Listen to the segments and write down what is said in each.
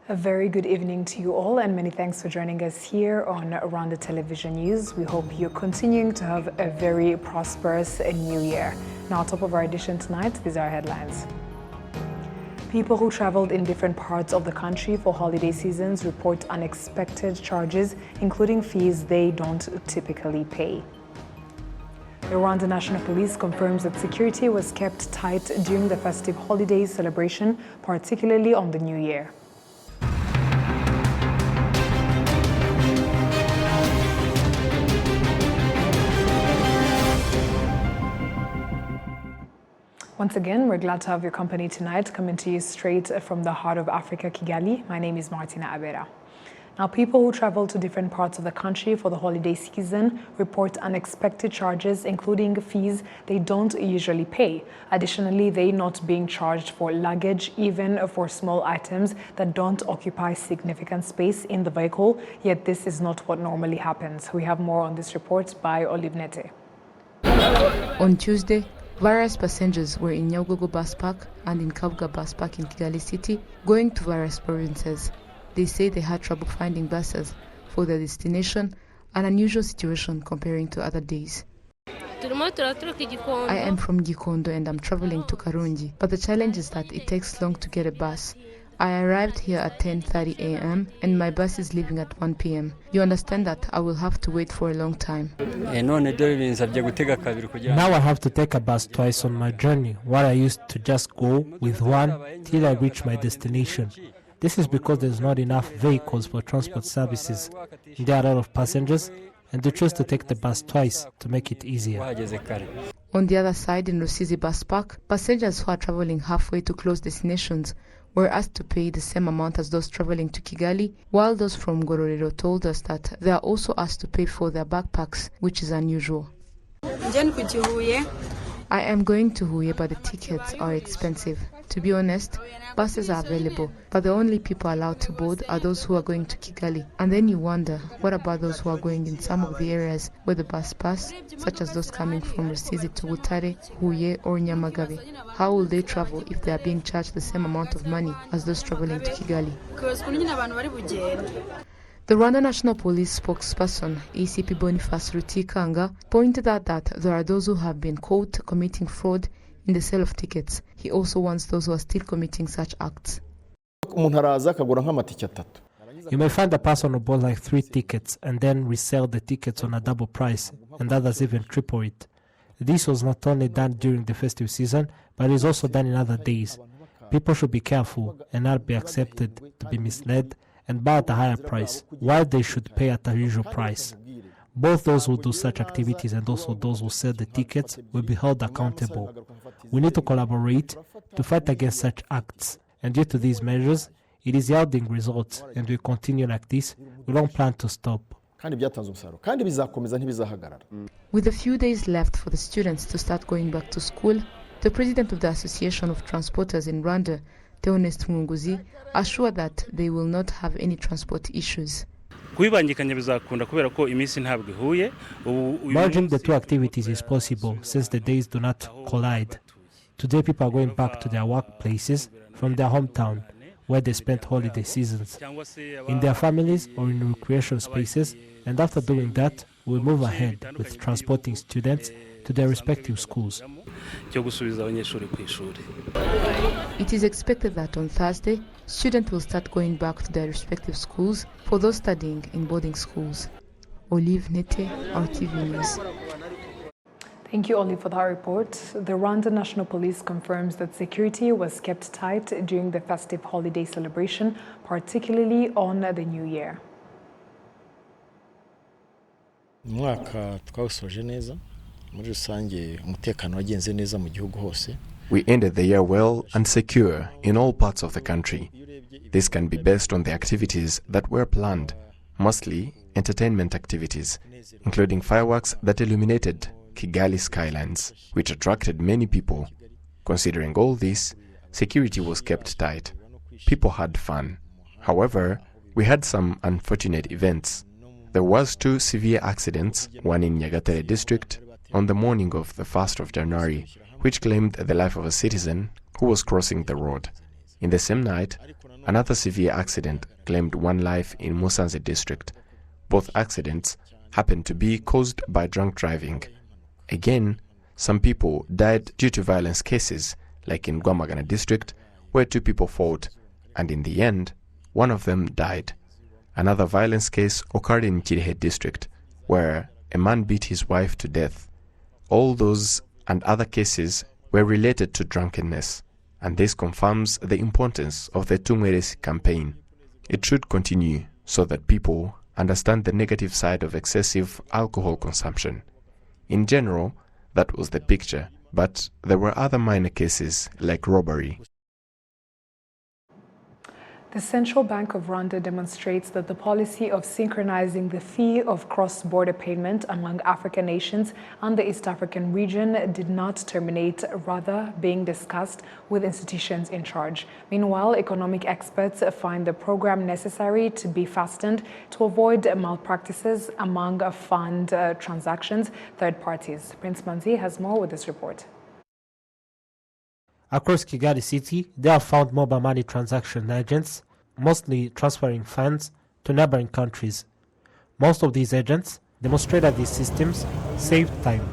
A very good evening to you all, and many thanks for joining us here on Rwanda Television News. We hope you're continuing to have a very prosperous new year. Now, top of our edition tonight, these are our headlines. People who traveled in different parts of the country for holiday seasons report unexpected charges, including fees they don't typically pay. The Rwanda National Police confirms that security was kept tight during the festive holiday celebration, particularly on the New Year. Once again, we're glad to have your company tonight, coming to you straight from the heart of Africa, Kigali. My name is Martina Abera. Now, people who travel to different parts of the country for the holiday season report unexpected charges, including fees they don't usually pay. Additionally, they're not being charged for luggage, even for small items that don't occupy significant space in the vehicle. Yet this is not what normally happens. We have more on this report by Olive Nete. On Tuesday, various passengers were in Nyabugogo bus park and in Kabuga bus park in Kigali city, going to various provinces. They say they had trouble finding buses for their destination, an unusual situation comparing to other days. I am from Gikondo and I'm traveling to Karungi, but the challenge is that it takes long to get a bus. I arrived here at 10:30 a.m. and my bus is leaving at 1 p.m. You understand that I will have to wait for a long time. Now I have to take a bus twice on my journey, while I used to just go with one till I reach my destination. This is because there's not enough vehicles for transport services. There are a lot of passengers, and they choose to take the bus twice to make it easier. On the other side, in Rusizi bus park, passengers who are traveling halfway to close destinations were asked to pay the same amount as those traveling to Kigali, while those from Ngororero told us that they are also asked to pay for their backpacks, which is unusual. I am going to Huye, but the tickets are expensive. To be honest, buses are available, but the only people allowed to board are those who are going to Kigali. And then you wonder, what about those who are going in some of the areas where the bus pass, such as those coming from Rusizi to Butare, Huye or Nyamagabe? How will they travel if they are being charged the same amount of money as those traveling to Kigali? The Rwanda National Police spokesperson, ACP Boniface Rutikanga, pointed out that there are those who have been caught committing fraud in the sale of tickets. He also warns those who are still committing such acts. You may find a person who bought like 3 tickets and then resell the tickets on a double price, and others even triple it. This was not only done during the festive season, but is also done in other days. People should be careful and not be accepted to be misled and buy at a higher price, while they should pay at a usual price. Both those who do such activities and also those who sell the tickets will be held accountable. We need to collaborate to fight against such acts, and due to these measures, it is yielding results, and we continue like this. We don't plan to stop. With a few days left for the students to start going back to school, the president of the Association of Transporters in Rwanda, Theonest Munguzi, assured that they will not have any transport issues. Merging the two activities is possible since the days do not collide. Today people are going back to their workplaces from their hometown where they spent holiday seasons, in their families or in recreation spaces, and after doing that, we'll move ahead with transporting students to their respective schools. It is expected that on Thursday, students will start going back to their respective schools for those studying in boarding schools. Olive Nete, RTV News. Thank you, Olive, for that report. The Rwanda National Police confirms that security was kept tight during the festive holiday celebration, particularly on the New Year. We ended the year well and secure in all parts of the country. This can be based on the activities that were planned, mostly entertainment activities, including fireworks that illuminated Kigali skylines, which attracted many people. Considering all this, security was kept tight. People had fun. However, we had some unfortunate events. There was 2 severe accidents, one in Nyagatare district, on the morning of the 1st of January, which claimed the life of a citizen who was crossing the road. In the same night, Another severe accident claimed one life in Musanze district. Both accidents happened to be caused by drunk driving. Again, some people died due to violence cases, like in Rwamagana district, where 2 people fought, and in the end, one of them died. Another violence case occurred in Kirehe district, where a man beat his wife to death. All those and other cases were related to drunkenness, and this confirms the importance of the Tumweresi campaign. It should continue so that people understand the negative side of excessive alcohol consumption. In general, that was the picture, but there were other minor cases like robbery. The Central Bank of Rwanda demonstrates that the policy of synchronizing the fee of cross-border payment among African nations and the East African region did not terminate, rather being discussed with institutions in charge. Meanwhile, economic experts find the program necessary to be fastened to avoid malpractices among fund transactions third parties. Prince Manzi has more with this report. Across Kigali City, they have found mobile money transaction agents, mostly transferring funds to neighboring countries. Most of these agents demonstrate that these systems save time.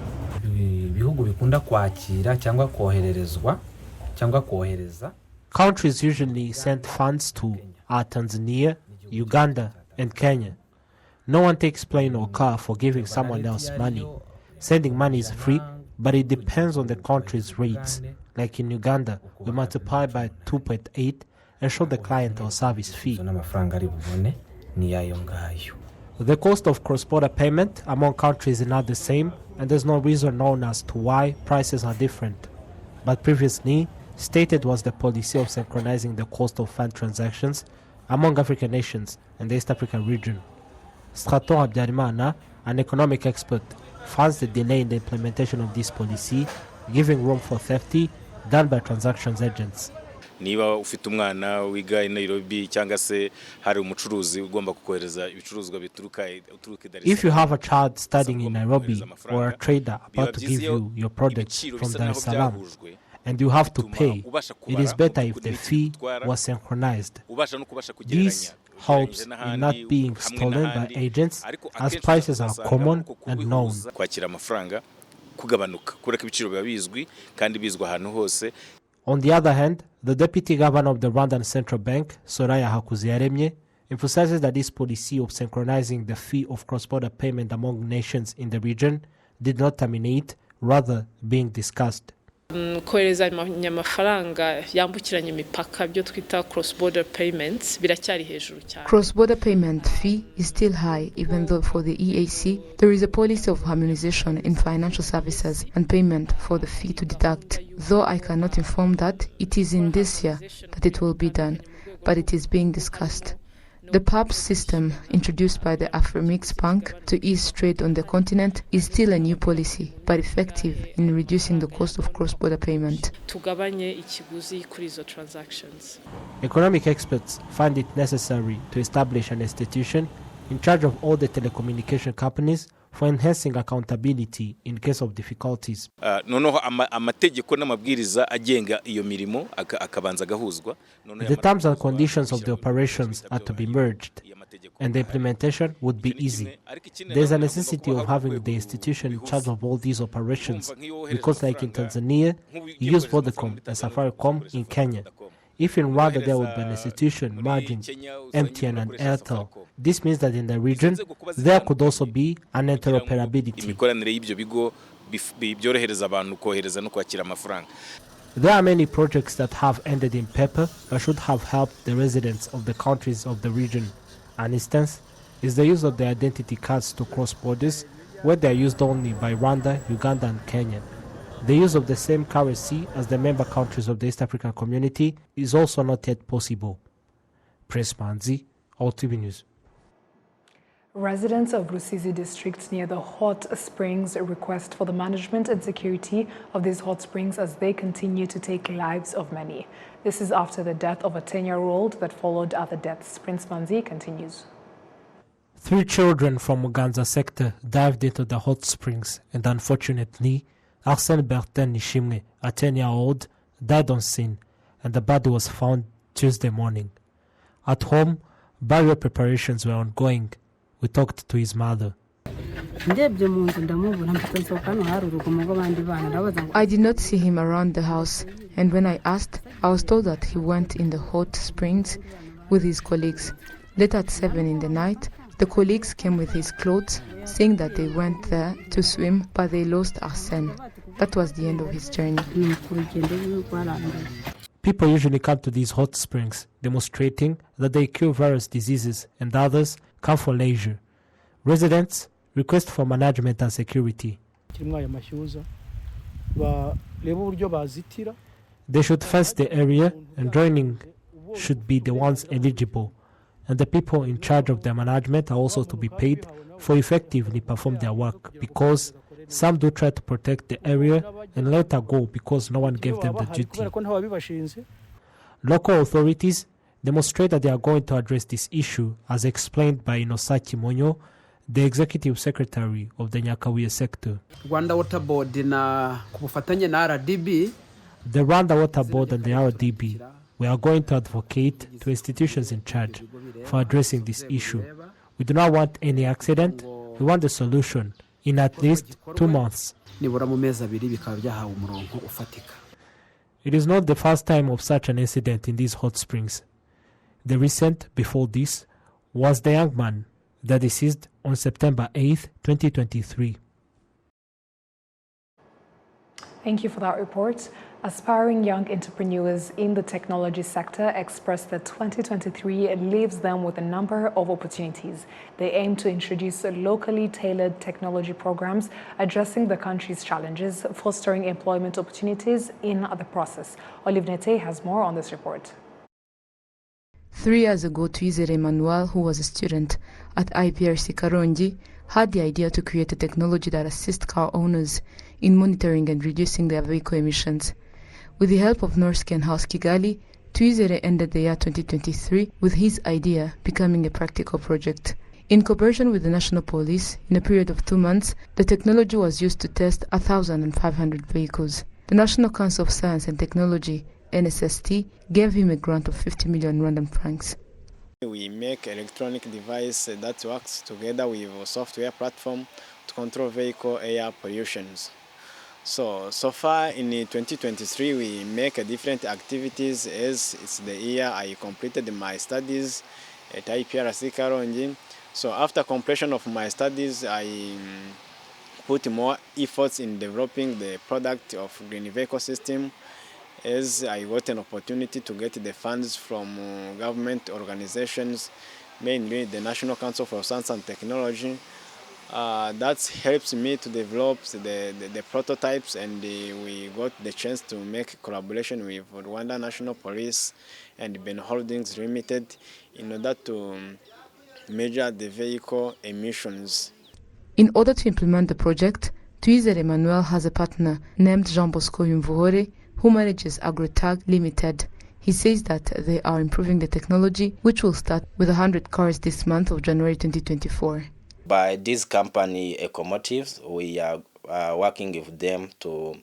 Countries usually send funds to Tanzania, Uganda, and Kenya. No one takes plane or car for giving someone else money. Sending money is free, but it depends on the country's rates. Like in Uganda, we multiply by 2.8 and show the client our service fee. The cost of cross-border payment among countries is not the same, and there's no reason known as to why prices are different. But previously, stated was the policy of synchronizing the cost of fund transactions among African nations and the East African region. Straton Habyarimana, an economic expert, finds the delay in the implementation of this policy, giving room for theft done by transactions agents. Niba ufite umwana wiga i Nairobi cyangwa se hari umucuruzi ugomba kukohereza ibicuruzwa bituruka Dar es Salaam. If you have a child studying in Nairobi or a trader about to give you your products from Dar es Salaam and you have to pay, it is better if the fee was synchronized. This helps in not being stolen by agents as prices are common and known. On the other hand, the Deputy Governor of the Rwandan Central Bank, Soraya Hakuziyaremye, emphasizes that this policy of synchronizing the fee of cross-border payment among nations in the region did not terminate, rather being discussed. Koherezanya amafaranga yambukiranya imipaka byo twita cross-border payments biracyari hejuru cyane. Cross-border payment fee is still high, even though for the EAC there is a policy of harmonization in financial services and payment for the fee to deduct. Though I cannot inform that it is in this year that it will be done, but it is being discussed. The PAPS system, introduced by the Afremix Bank to ease trade on the continent, is still a new policy, but effective in reducing the cost of cross-border payment. Tugabanye ikiguzi kuri izo transactions. Economic experts find it necessary to establish an institution in charge of all the telecommunication companies for enhancing accountability in case of difficulties. Noneho amategeko n'amabwiriza agenga iyo mirimo akabanza gahuzwa. The terms and conditions of the operations are to be merged, and the implementation would be easy. There is a necessity of having the institution in charge of all these operations, because like in Tanzania, you use Vodacom and Safaricom in Kenya. If in Rwanda there would be an institution merging MTN and Airtel, this means that in the region, there could also be an interoperability. There are many projects that have ended in paper but should have helped the residents of the countries of the region. An instance is the use of the identity cards to cross borders, where they are used only by Rwanda, Uganda and Kenya. The use of the same currency as the member countries of the East African Community is also not yet possible. Prince Manzi, RwandaTV News. Residents of Rusizi district near the hot springs request for the management and security of these hot springs as they continue to take lives of many. This is after the death of a 10-year-old that followed other deaths. Prince Manzi continues. 3 children from Muganza sector dived into the hot springs and unfortunately, Arsene Bertin Nishimwe, a 10-year-old, died on scene and the body was found Tuesday morning. At home, burial preparations were ongoing. We talked to his mother. I did not see him around the house, and when I asked, I was told that he went in the hot springs with his colleagues. Later at 7 in the night, the colleagues came with his clothes, saying that they went there to swim, but they lost Arsène. That was the end of his journey. People usually come to these hot springs, demonstrating that they cure various diseases, and others come for leisure. Residents request for management and security. They should fence the area, and joining should be the ones eligible, and the people in charge of their management are also to be paid for effectively perform their work, because some do try to protect the area and later go because no one gave them the duty. Local authorities demonstrate that they are going to address this issue, as explained by Inosaki Monyo, the executive secretary of the Nyakabuye sector. Rwanda Water Board na kubufatanye na RDB. The Rwanda Water Board and the RDB, we are going to advocate to institutions in charge for addressing this issue. We do not want any accident. We want a solution in at least 2 months. It is not the first time of such an incident in these hot springs. The recent before this was the young man that deceased on September 8, 2023. Thank you for that report. Aspiring young entrepreneurs in the technology sector expressed that 2023 leaves them with a number of opportunities. They aim to introduce locally tailored technology programs addressing the country's challenges, fostering employment opportunities in the process. Olive Nete has more on this report. 3 years ago, Twizere Emmanuel, who was a student at IPRC Karongi, had the idea to create a technology that assists car owners in monitoring and reducing their vehicle emissions. With the help of Norscan House Kigali, Twizere ended the year 2023 with his idea becoming a practical project. In cooperation with the National Police, in a period of 2 months, the technology was used to test 1,500 vehicles. The National Council of Science and Technology, NSST, gave him a grant of 50 million Rwandan francs. We make electronic device that works together with a software platform to control vehicle air pollutions. So far in 2023, we make different activities as it's the year I completed my studies at IPRC Karongi. So after completion of my studies, I put more efforts in developing the product of green vehicle system, as I got an opportunity to get the funds from government organizations, mainly the National Council for Science and Technology. That helps me to develop the prototypes, and we got the chance to make collaboration with Rwanda National Police and Ben Holdings Limited in order to measure the vehicle emissions. In order to implement the project, Twizere Emmanuel has a partner named Jean Bosco Yumvuhore, who manages AgroTag Limited. He says that they are improving the technology, which will start with 100 cars this month of January 2024. By this company, Ecomotives, we are working with them to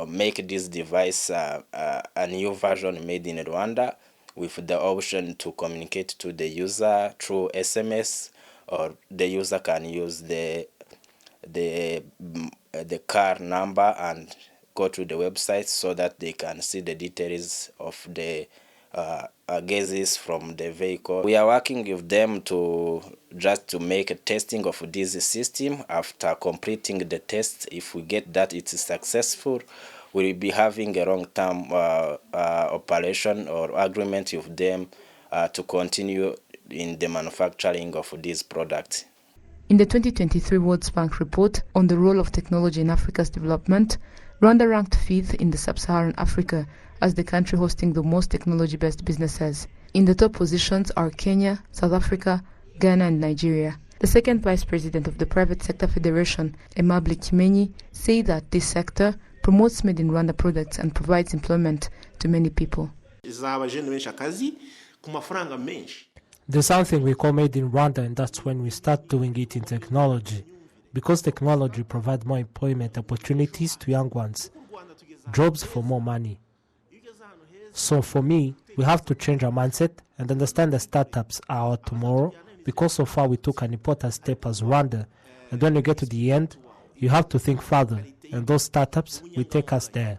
make this device a new version made in Rwanda, with the option to communicate to the user through SMS, or the user can use the car number and go to the website so that they can see the details of the gases from the vehicle. We are working with them to make a testing of this system. After completing the test, if we get that it's successful, we will be having a long-term operation or agreement with them to continue in the manufacturing of these products. In the 2023 World Bank report on the role of technology in Africa's development, Rwanda ranked 5th in the sub-Saharan Africa as the country hosting the most technology-based businesses. In the top positions are Kenya, South Africa, Ghana and Nigeria. The second vice president of the Private Sector Federation, Aimable Kimenyi, said that this sector promotes made in Rwanda products and provides employment to many people. There's something we call made in Rwanda, and that's when we start doing it in technology. Because technology provides more employment opportunities to young ones, jobs for more money. So for me, We have to change our mindset and understand that startups are our tomorrow, because so far we took an important step as Rwanda, and when you get to the end, you have to think further, and those startups will take us there.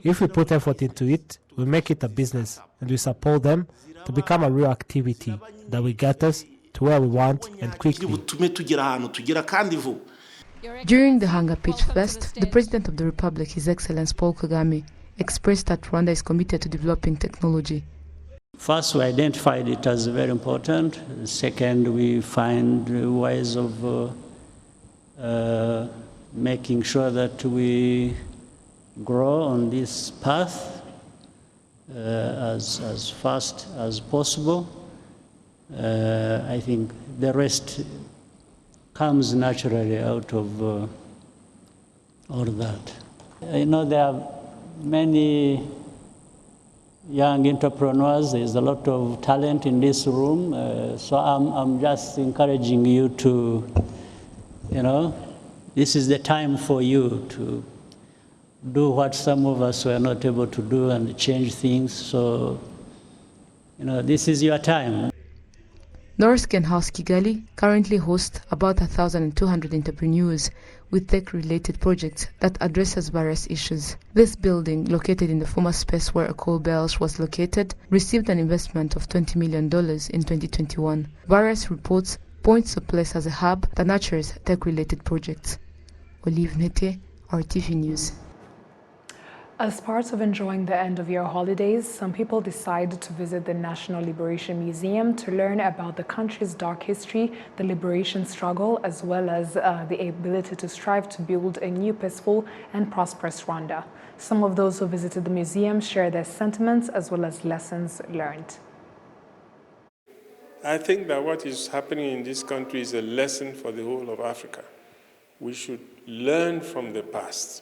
If we put effort into it, we make it a business, and we support them to become a real activity that will get us to where we want and quickly. During the Hunger Pitch Fest, the President of the Republic, His Excellency Paul Kagame, expressed that Rwanda is committed to developing technology. First, we identified it as very important. Second, we find ways of making sure that we grow on this path as fast as possible. I think the rest comes naturally out of all that. I know there are many young entrepreneurs. There's a lot of talent in this room. So I'm just encouraging you to, this is the time for you to do what some of us were not able to do and change things. So, this is your time. Northern House Kigali currently hosts about 1,200 entrepreneurs with tech-related projects that addresses various issues. This building, located in the former space where a coal belt was located, received an investment of $20 million in 2021. Various reports point to the place as a hub that nurtures tech-related projects. Olive Nete, RTV News. As part of enjoying the end of year holidays, some people decided to visit the National Liberation Museum to learn about the country's dark history, the liberation struggle, as well as the ability to strive to build a new peaceful and prosperous Rwanda. Some of those who visited the museum share their sentiments as well as lessons learned. I think that what is happening in this country is a lesson for the whole of Africa. We should learn from the past.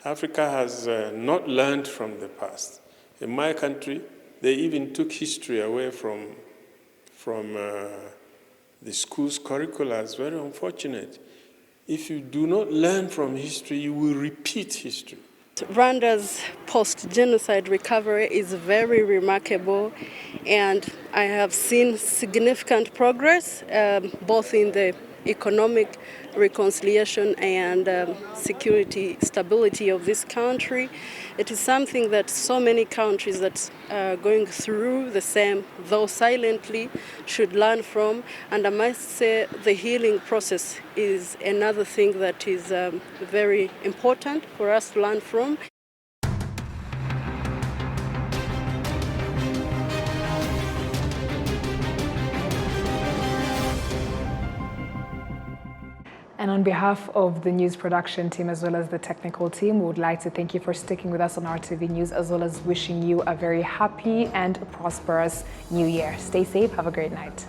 Africa has not learned from the past. In my country, they even took history away from the school's curricula. It's very unfortunate. If you do not learn from history, you will repeat history. Rwanda's post-genocide recovery is very remarkable, and I have seen significant progress, both in the economic reconciliation and security stability of this country. It is something that so many countries that are going through the same, though silently, should learn from. And I must say the healing process is another thing that is very important for us to learn from. And on behalf of the news production team as well as the technical team, we would like to thank you for sticking with us on RTV News, as well as wishing you a very happy and prosperous new year. Stay safe. Have a great night.